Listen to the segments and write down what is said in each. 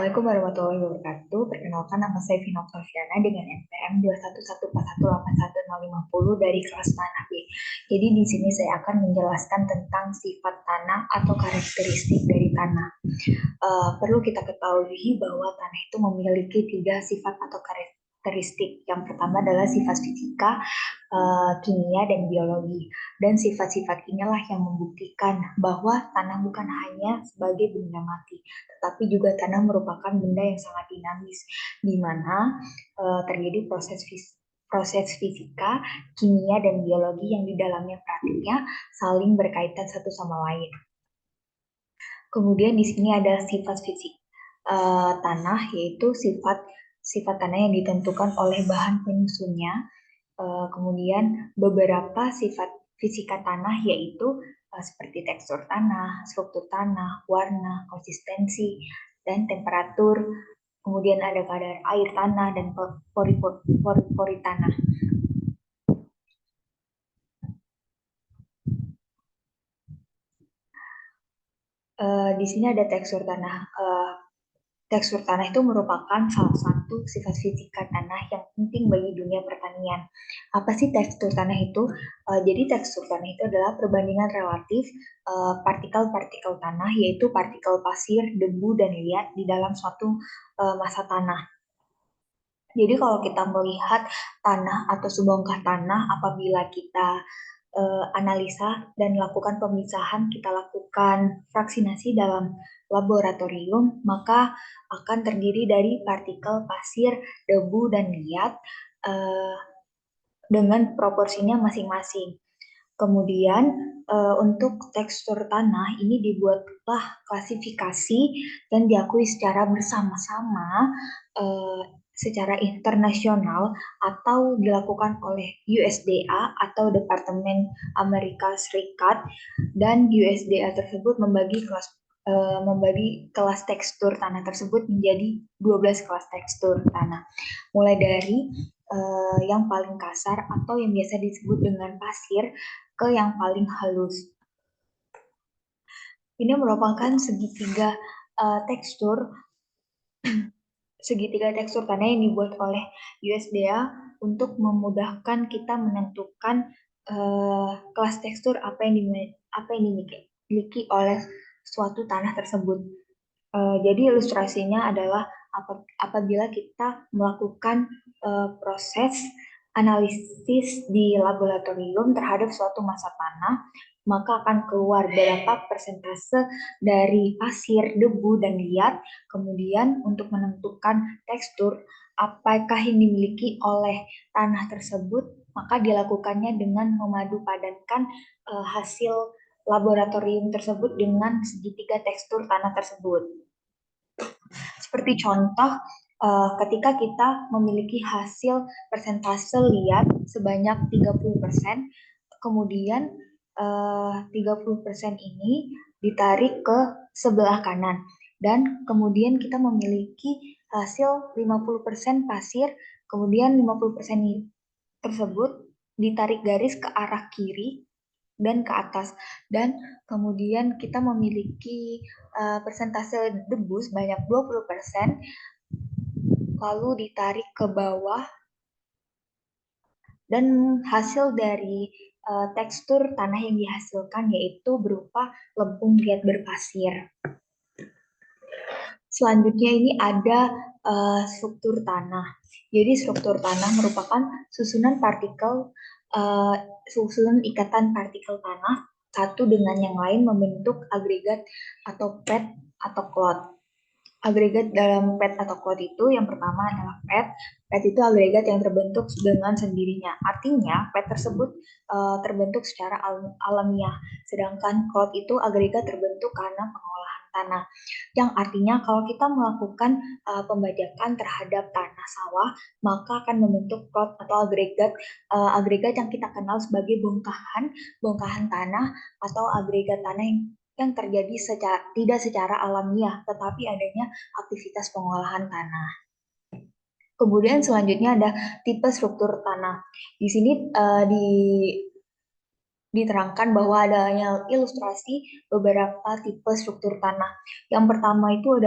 Assalamualaikum warahmatullahi wabarakatuh. Perkenalkan, nama saya Vino Klaviana dengan NPM 211418150 dari kelas tanah B. Jadi di sini saya akan menjelaskan tentang sifat tanah atau karakteristik dari tanah. Perlu kita ketahui bahwa tanah itu memiliki tiga sifat atau karakteristik. Yang pertama adalah sifat fisika, kimia, dan biologi. Dan sifat-sifat inilah yang membuktikan bahwa tanah bukan hanya sebagai benda mati, tetapi juga tanah merupakan benda yang sangat dinamis, di mana terjadi proses fisika, kimia, dan biologi yang di dalamnya praktiknya saling berkaitan satu sama lain. Kemudian di sini ada sifat fisik tanah, yaitu sifat tanah yang ditentukan oleh bahan penyusunnya. Kemudian beberapa sifat fisika tanah yaitu seperti tekstur tanah, struktur tanah, warna, konsistensi, dan temperatur. Kemudian ada kadar air tanah dan pori-pori tanah. Di sini ada tekstur tanah. Tekstur tanah itu merupakan salah satu sifat fisika tanah yang penting bagi dunia pertanian. Apa sih tekstur tanah itu? Jadi tekstur tanah itu adalah perbandingan relatif partikel-partikel tanah, yaitu partikel pasir, debu, dan liat di dalam suatu massa tanah. Jadi kalau kita melihat tanah atau sebongkah tanah, apabila kita analisa dan lakukan pemisahan, kita lakukan fraksinasi dalam laboratorium, maka akan terdiri dari partikel pasir, debu, dan liat dengan proporsinya masing-masing. Kemudian untuk tekstur tanah ini dibuatlah klasifikasi dan diakui secara bersama-sama secara internasional atau dilakukan oleh USDA atau Departemen Amerika Serikat, dan USDA tersebut membagi kelas tekstur tanah tersebut menjadi 12 kelas tekstur tanah. Mulai dari yang paling kasar atau yang biasa disebut dengan pasir ke yang paling halus. Ini merupakan segitiga tekstur tanah yang dibuat oleh USDA untuk memudahkan kita menentukan kelas tekstur apa yang dimiliki oleh suatu tanah tersebut. Jadi ilustrasinya adalah apabila kita melakukan proses analisis di laboratorium terhadap suatu massa tanah, maka akan keluar berapa persentase dari pasir, debu, dan liat. Kemudian untuk menentukan tekstur apakah yang dimiliki oleh tanah tersebut, maka dilakukannya dengan memadu padankan hasil laboratorium tersebut dengan segitiga tekstur tanah tersebut. Seperti contoh, ketika kita memiliki hasil persentase liat sebanyak 30%, kemudian 30% ini ditarik ke sebelah kanan, dan kemudian kita memiliki hasil 50% pasir, kemudian 50% tersebut ditarik garis ke arah kiri dan ke atas, dan kemudian kita memiliki persentase debu sebanyak 20%, lalu ditarik ke bawah, dan hasil dari tekstur tanah yang dihasilkan yaitu berupa lempung liat berpasir. Selanjutnya ini ada struktur tanah. Jadi struktur tanah merupakan susunan ikatan partikel tanah satu dengan yang lain membentuk agregat atau pad atau clot. Agregat dalam pad atau clot itu yang pertama adalah pad. Pad itu agregat yang terbentuk dengan sendirinya. Artinya pad tersebut terbentuk secara alamiah. Sedangkan clot itu agregat terbentuk karena pengolahan tanah. Yang artinya kalau kita melakukan pembajakan terhadap tanah sawah, maka akan membentuk clot atau agregat yang kita kenal sebagai bongkahan tanah atau agregat tanah yang terjadi tidak secara alamiah, tetapi adanya aktivitas pengolahan tanah. Kemudian selanjutnya ada tipe struktur tanah. Di sini diterangkan bahwa adanya ilustrasi beberapa tipe struktur tanah. Yang pertama itu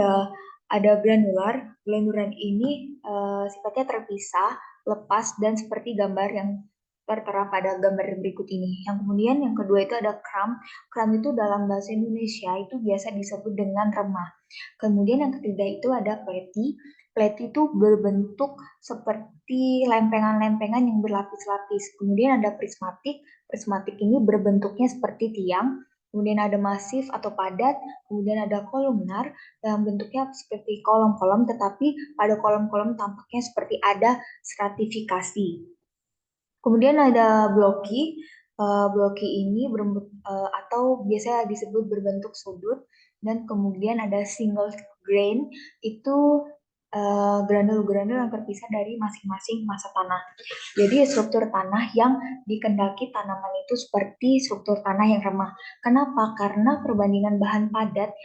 ada granular. Granular ini sifatnya terpisah, lepas, dan seperti gambar yang tertera pada gambar berikut ini. Yang kemudian yang kedua itu ada kram. Kram itu dalam bahasa Indonesia itu biasa disebut dengan remah. Kemudian yang ketiga itu ada pleti. Pleti itu berbentuk seperti lempengan-lempengan yang berlapis-lapis. Kemudian ada prismatik. Prismatik ini berbentuknya seperti tiang. Kemudian ada masif atau padat. Kemudian ada kolumnar yang bentuknya seperti kolom-kolom, tetapi pada kolom-kolom tampaknya seperti ada stratifikasi. Kemudian ada bloki. Bloki ini atau biasa disebut berbentuk sudut, dan kemudian ada single grain, itu granul-granul yang terpisah dari masing-masing massa tanah. Jadi struktur tanah yang dikendaki tanaman itu seperti struktur tanah yang remah. Kenapa? Karena perbandingan bahan padat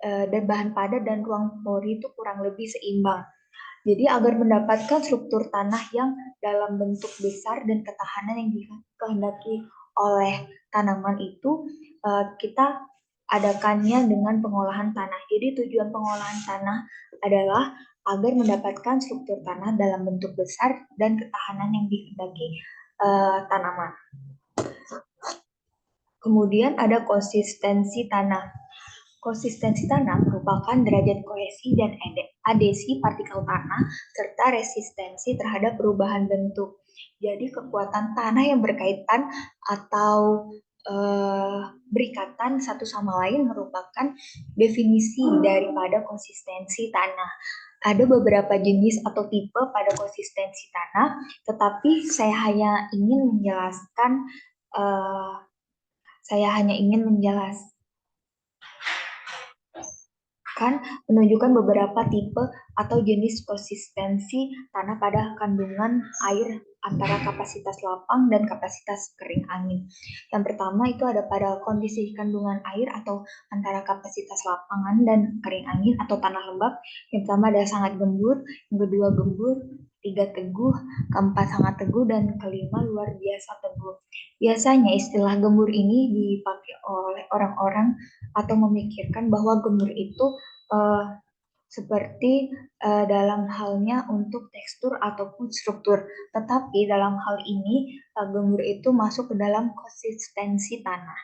dan bahan padat dan ruang pori itu kurang lebih seimbang. Jadi agar mendapatkan struktur tanah yang dalam bentuk besar dan ketahanan yang dikehendaki oleh tanaman itu, kita adakannya dengan pengolahan tanah. Jadi tujuan pengolahan tanah adalah agar mendapatkan struktur tanah dalam bentuk besar dan ketahanan yang dikehendaki tanaman. Kemudian ada konsistensi tanah. Konsistensi tanah merupakan derajat kohesi dan adesi partikel tanah serta resistensi terhadap perubahan bentuk. Jadi kekuatan tanah yang berkaitan atau berikatan satu sama lain merupakan definisi daripada konsistensi tanah. Ada beberapa jenis atau tipe pada konsistensi tanah, tetapi saya hanya ingin menjelaskan menunjukkan beberapa tipe atau jenis konsistensi tanah pada kandungan air antara kapasitas lapang dan kapasitas kering angin. Yang pertama itu ada pada kondisi kandungan air atau antara kapasitas lapangan dan kering angin atau tanah lembab. Yang pertama ada sangat gembur, yang kedua gembur, tiga teguh, keempat sangat teguh, dan kelima luar biasa teguh. Biasanya istilah gembur ini dipakai oleh orang-orang atau memikirkan bahwa gembur itu seperti dalam halnya untuk tekstur ataupun struktur. Tetapi dalam hal ini gembur itu masuk ke dalam konsistensi tanah.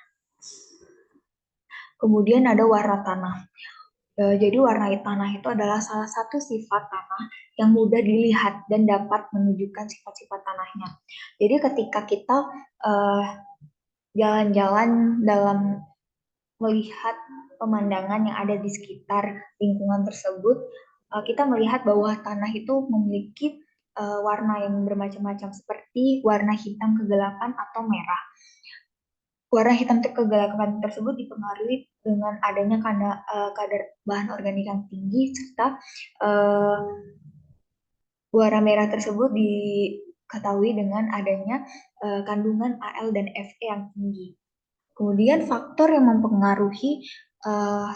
Kemudian ada warna tanah. Jadi warna tanah itu adalah salah satu sifat tanah yang mudah dilihat dan dapat menunjukkan sifat-sifat tanahnya. Jadi ketika kita jalan-jalan dalam melihat pemandangan yang ada di sekitar lingkungan tersebut, kita melihat bahwa tanah itu memiliki warna yang bermacam-macam seperti warna hitam kegelapan atau merah. Warna hitam kegelapan tersebut dipengaruhi dengan adanya kadar bahan organik yang tinggi, serta warna merah tersebut diketahui dengan adanya kandungan Al dan Fe yang tinggi. Kemudian faktor yang mempengaruhi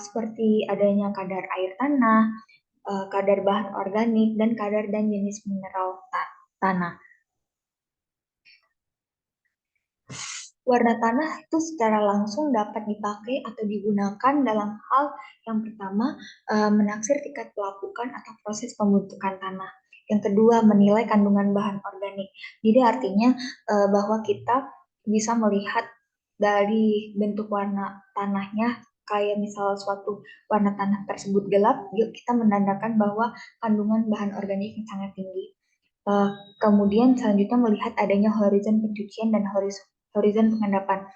seperti adanya kadar air tanah, kadar bahan organik, dan kadar dan jenis mineral tanah. Warna tanah itu secara langsung dapat dipakai atau digunakan dalam hal yang pertama, menaksir tingkat pelapukan atau proses pembentukan tanah. Yang kedua, menilai kandungan bahan organik. Jadi artinya bahwa kita bisa melihat dari bentuk warna tanahnya, kayak misal suatu warna tanah tersebut gelap, kita menandakan bahwa kandungan bahan organik yang sangat tinggi. Kemudian selanjutnya melihat adanya horizon pencucian dan horizon pengendapan.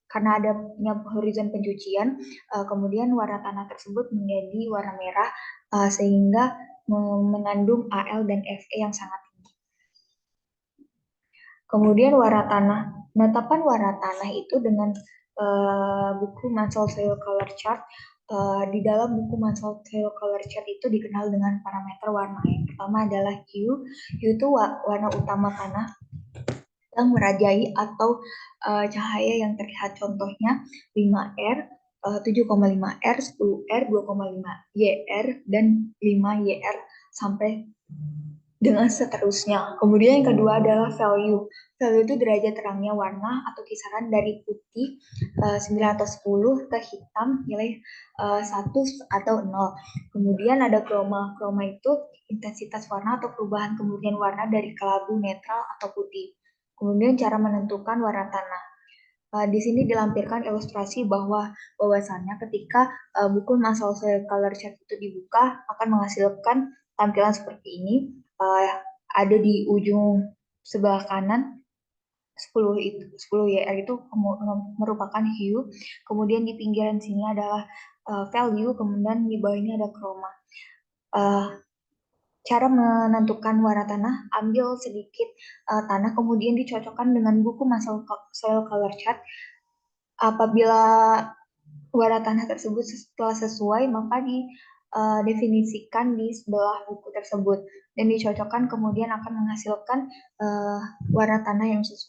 Karena adanya horizon pencucian, kemudian warna tanah tersebut menjadi warna merah sehingga mengandung Al dan Fe yang sangat tinggi. Kemudian warna tanah, penetapan warna tanah itu dengan buku Mansell Soil Color Chart. Di dalam buku Mansell Soil Color Chart itu dikenal dengan parameter warna. Yang pertama adalah hue. Hue itu warna utama tanah yang merajai atau cahaya yang terlihat, contohnya 5R, 7,5R, 10R, 2,5YR, dan 5YR sampai dengan seterusnya. Kemudian yang kedua adalah value. Value itu derajat terangnya warna atau kisaran dari putih 9 atau 10 ke hitam nilai 1 atau 0. Kemudian ada chroma. Chroma itu intensitas warna atau perubahan kemurnian warna dari kelabu, netral, atau putih. Kemudian cara menentukan warna tanah. Di sini dilampirkan ilustrasi bahwasannya ketika buku Muscle Color Chart itu dibuka akan menghasilkan tampilan seperti ini. Ada di ujung sebelah kanan 10 YR itu merupakan hue, kemudian di pinggiran sini adalah value, kemudian di bawah ini ada chroma. Cara menentukan warna tanah, ambil sedikit tanah kemudian dicocokkan dengan buku Muscle Soil Color Chart. Apabila warna tanah tersebut telah sesuai, maka didefinisikan di sebelah buku tersebut dan dicocokkan kemudian akan menghasilkan warna tanah yang sesuai.